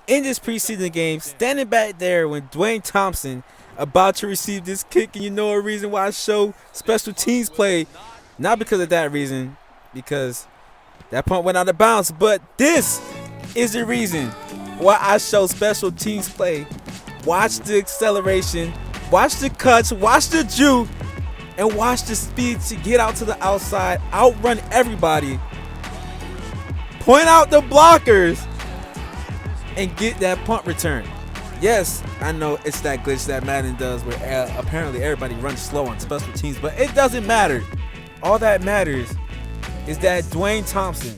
In this preseason game, standing back there when Dwayne Thompson about to receive this kick, and you know a reason why I show special teams play, not because of that reason, because that punt went out of bounds, but this is the reason why I show special teams play. Watch the acceleration, watch the cuts, watch the juke, and watch the speed to get out to the outside, outrun everybody, point out the blockers, and get that punt return. Yes, I know it's that glitch that Madden does where apparently everybody runs slow on special teams, but it doesn't matter. All that matters is that Dwayne Thompson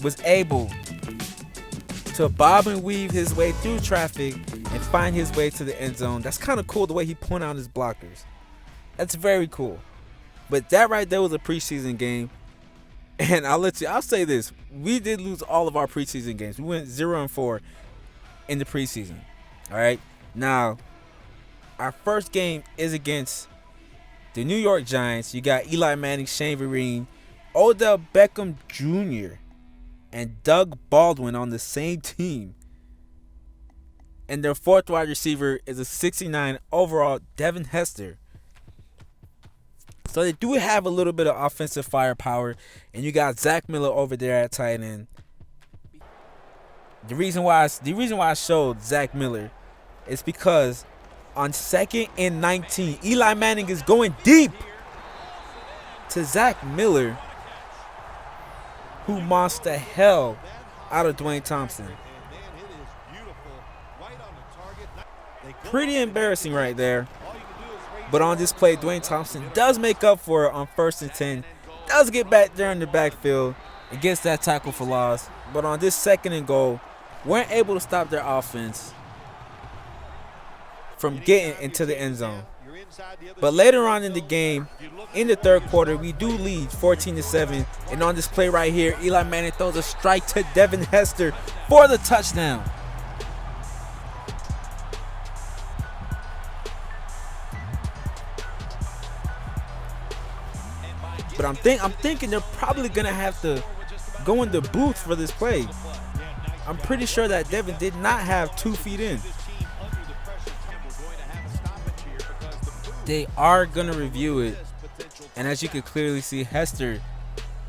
was able to bob and weave his way through traffic and find his way to the end zone. That's kind of cool the way he pointed out his blockers. That's very cool. But that right there was a preseason game. And I'll say this. We did lose all of our preseason games. We went 0-4 in the preseason. All right. Now, our first game is against the New York Giants. You got Eli Manning, Shane Vereen, Odell Beckham Jr., and Doug Baldwin on the same team. And their fourth wide receiver is a 69 overall Devin Hester. So they do have a little bit of offensive firepower. And you got Zach Miller over there at tight end. The reason why I showed Zach Miller is because on 2nd and 19, Eli Manning is going deep to Zach Miller, who monstered the hell out of Dwayne Thompson. Pretty embarrassing right there. But on this play, Dwayne Thompson does make up for it on 1st and 10. Does get back there in the backfield and gets that tackle for loss. But on this 2nd and goal, weren't able to stop their offense from getting into the end zone. But later on in the game, in the 3rd quarter, we do lead 14-7. And on this play right here, Eli Manning throws a strike to Devin Hester for the touchdown. But I'm thinking they're probably gonna have to go in the booth for this play. I'm pretty sure that Devin did not have 2 feet in. They are gonna review it, and as you can clearly see, Hester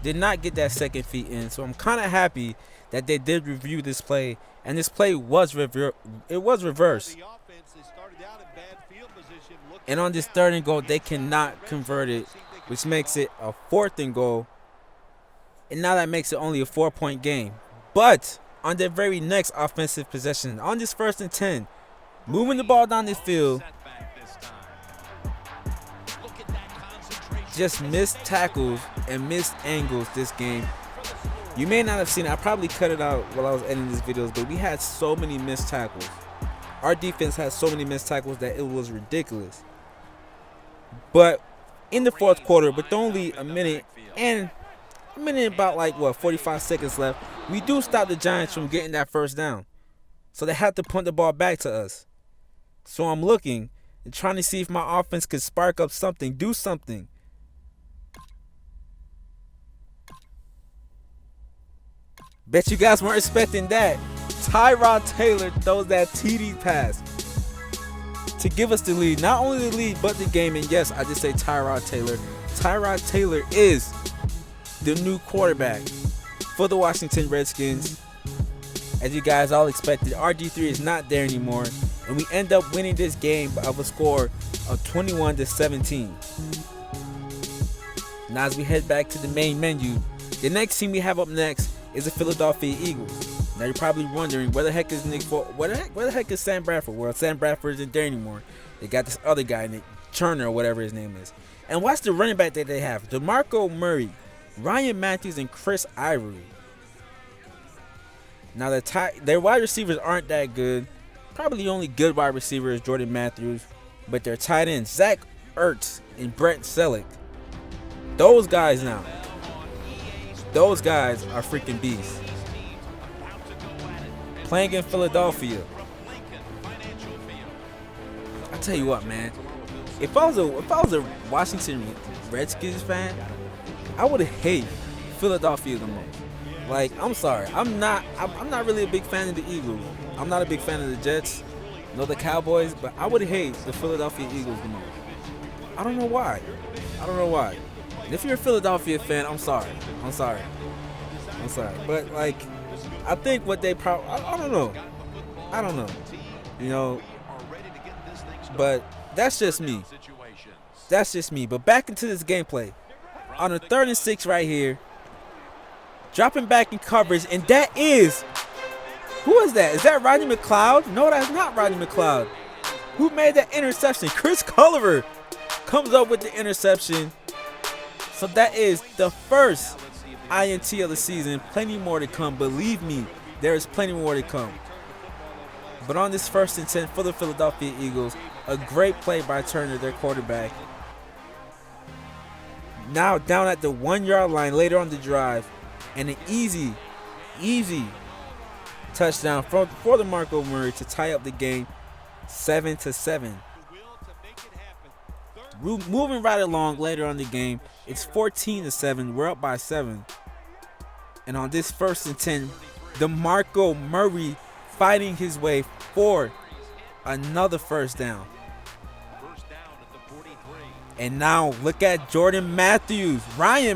did not get that 2nd feet in. So I'm kind of happy that they did review this play, and this play was reversed. And on this 3rd and goal, they cannot convert it, which makes it a 4th and goal. And now that makes it only a 4-point game. But on their very next offensive possession, on this 1st and 10, moving the ball down the field, just missed tackles and missed angles this game. You may not have seen it. I probably cut it out while I was editing these videos, but we had so many missed tackles. Our defense had so many missed tackles that it was ridiculous. But in the 4th quarter, with only a minute about 45 seconds left, we do stop the Giants from getting that 1st down. So they have to punt the ball back to us. So I'm looking and trying to see if my offense could spark up something, do something. Bet you guys weren't expecting that. Tyrod Taylor throws that TD pass to give us the lead. Not only the lead, but the game. And yes, I just say Tyrod Taylor. Tyrod Taylor is the new quarterback for the Washington Redskins. As you guys all expected, RG3 is not there anymore. And we end up winning this game of a score of 21-17. Now as we head back to the main menu, the next team we have up next is the Philadelphia Eagles. Now you're probably wondering where the heck is where the heck is Sam Bradford? Well, Sam Bradford isn't there anymore. They got this other guy, Nick Turner or whatever his name is. And what's the running back that they have? DeMarco Murray, Ryan Matthews, and Chris Ivory. Now their wide receivers aren't that good. Probably the only good wide receiver is Jordan Matthews. But their tight ends, Zach Ertz and Brent Selleck. Those guys are freaking beasts. Playing in Philadelphia. I tell you what, man. If I was a Washington Redskins fan, I would hate Philadelphia the most. Like, I'm sorry. I'm not really a big fan of the Eagles. I'm not a big fan of the Jets, nor the Cowboys, but I would hate the Philadelphia Eagles the most. I don't know why. And if you're a Philadelphia fan, I'm sorry. But, like, I think what they probably, I don't know. You know, but that's just me. But back into this gameplay. On a 3rd and 6 right here. Dropping back in coverage. And that is, who is that? Is that Rodney McLeod? No, that's not Rodney McLeod. Who made that interception? Chris Culliver comes up with the interception. So that is the first INT of the season. Plenty more to come. Believe me, there is plenty more to come. But on this 1st and 10 for the Philadelphia Eagles, a great play by Turner, their quarterback. Now down at the 1-yard line later on the drive. And an easy touchdown for DeMarco Murray to tie up the game 7-7. Moving right along later on the game, it's 14-7. We're up by 7. And on this 1st and 10, DeMarco Murray fighting his way for another first down. And now look at Ryan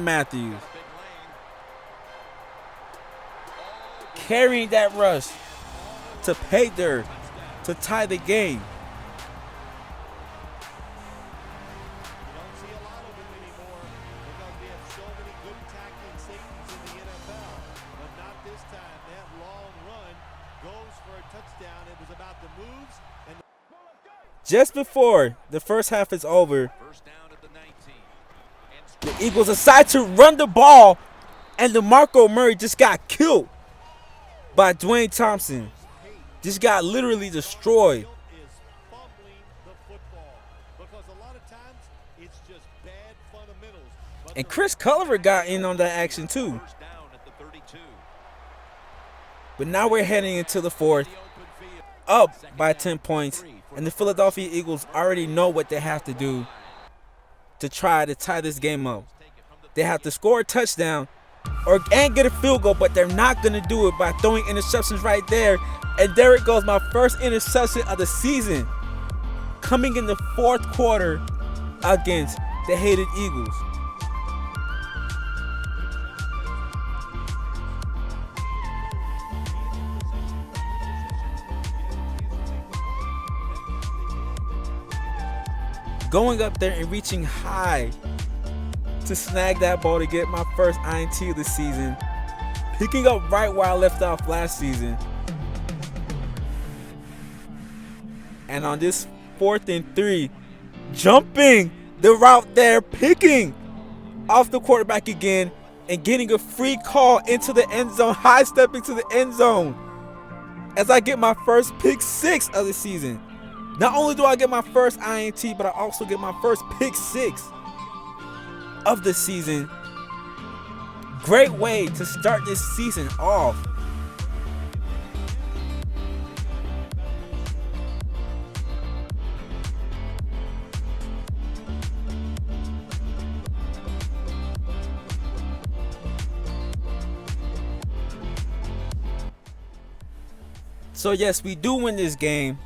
Matthews. Carrying that rush to pay dirt to tie the game. Just before the first half is over, the Eagles decide to run the ball, and DeMarco Murray just got killed by Dwayne Thompson. Just got literally destroyed. And Chris Culliver got in on that action too. But now we're heading into the 4th, up by 10 points. And the Philadelphia Eagles already know what they have to do to try to tie this game up. They have to score a touchdown and get a field goal, but they're not going to do it by throwing interceptions right there. And there it goes, my first interception of the season, coming in the 4th quarter against the hated Eagles. Going up there and reaching high to snag that ball to get my first INT of the season. Picking up right where I left off last season. And on this 4th and 3, jumping the route there, picking off the quarterback again and getting a free call into the end zone, high stepping to the end zone as I get my first pick 6 of the season. Not only do I get my first INT, but I also get my first pick 6 of the season. Great way to start this season off. So yes, we do win this game.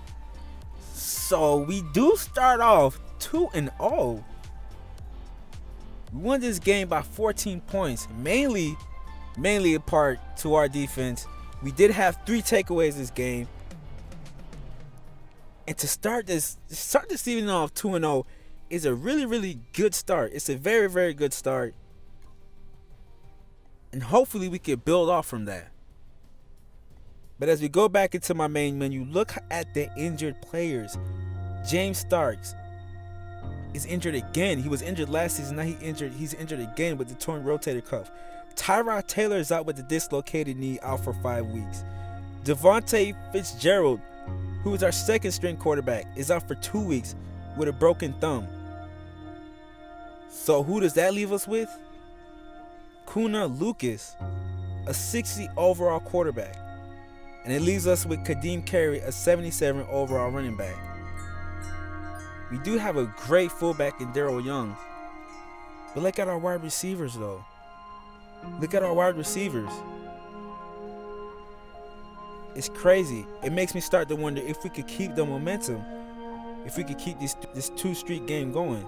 So we do start off 2-0. We won this game by 14 points, mainly in part to our defense. We did have 3 takeaways this game. And to start this season off 2-0 is a really, really good start. It's a very, very good start. And hopefully we can build off from that. But as we go back into my main menu, look at the injured players. James Starks is injured again. He was injured last season. Now he's injured again with the torn rotator cuff. Tyrod Taylor is out with the dislocated knee, out for 5 weeks. Devontae Fitzgerald, who is our 2nd string quarterback, is out for 2 weeks with a broken thumb. So who does that leave us with? Kuna Lucas, a 60 overall quarterback. And it leaves us with Kadeem Carey, a 77 overall running back. We do have a great fullback in Darrell Young. But look at our wide receivers, though. Look at our wide receivers. It's crazy. It makes me start to wonder if we could keep the momentum, if we could keep this 2-streak game going.